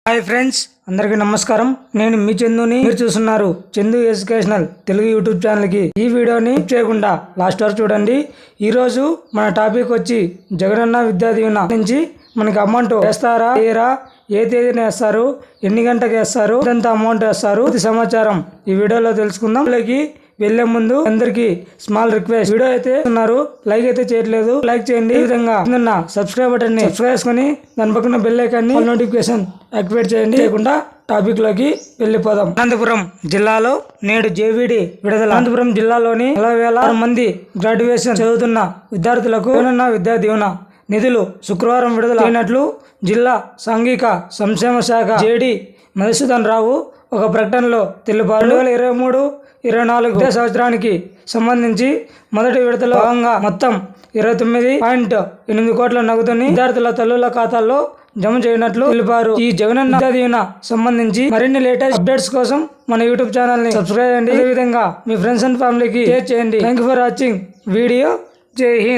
Hi friends, అందరికీ నమస్కారం. నేను మీ చందుని. మీరు చూస్తున్నారు చందు ఎడ్యుకేషనల్ తెలుగు యూట్యూబ్ ఛానల్కి. ఈ వీడియోని చేయకుండా లాస్ట్ వరకు చూడండి. ఈరోజు మన టాపిక్ వచ్చి జగనన్న విద్యా దీవెన నుంచి మనకి అమౌంట్ వేస్తారా వేయరా, ఏ తేదీన వేస్తారు, ఎన్ని గంటలకు వేస్తారు, ఎంత అమౌంట్ వేస్తారు, ఇది సమాచారం ఈ వీడియోలో తెలుసుకుందాం. వెళ్లే ముందు అందరికి స్మాల్ రిక్వెస్ట్, వీడియో అయితే ఉన్నారు లైక్ అయితే చేయట్లేదు, లైక్ చేయండి. ఈ విధంగా సబ్స్క్రైబ్ బటన్ ని సబ్స్క్రైబ్ చేసుకుని దాని పక్కన బెల్ ఐకాన్ ని నోటిఫికేషన్ యాక్టివేట్ చేయండి. లేకుండా టాపిక్ లోకి వెళ్లిపోదాం. అనంతపురం జిల్లాలో నేడు జేవీడి విడుదల. అనంతపురం జిల్లాలోని 40,000 మంది గ్రాడ్యుయేషన్ చదువుతున్న విద్యార్థులకు జగనన్న విద్యా దీవెన నిధులు శుక్రవారం విడుదల అయినట్లు జిల్లా సాంఘిక సంక్షేమ శాఖ జేడి మధుసూదన్ రావు ఒక ప్రకటనలో తెలిపారు. 2023-24 విద్యా సంవత్సరానికి సంబంధించి మొదటి విడతలో భాగంగా మొత్తం 29.8 కోట్ల నగదుని విద్యార్థుల తల్లుల ఖాతాల్లో జమ చేయనట్లు తెలిపారు. ఈ జగనన్న విద్యా దీవెన సంబంధించి మరిన్ని లేటెస్ట్ అప్డేట్స్ కోసం మన యూట్యూబ్ ఛానల్ ని సబ్స్క్రైబ్ చేయండి. అదే విధంగా మీ ఫ్రెండ్స్ అండ్ ఫ్యామిలీకి షేర్ చేయండి. Thank you for watching video. జై హింద్.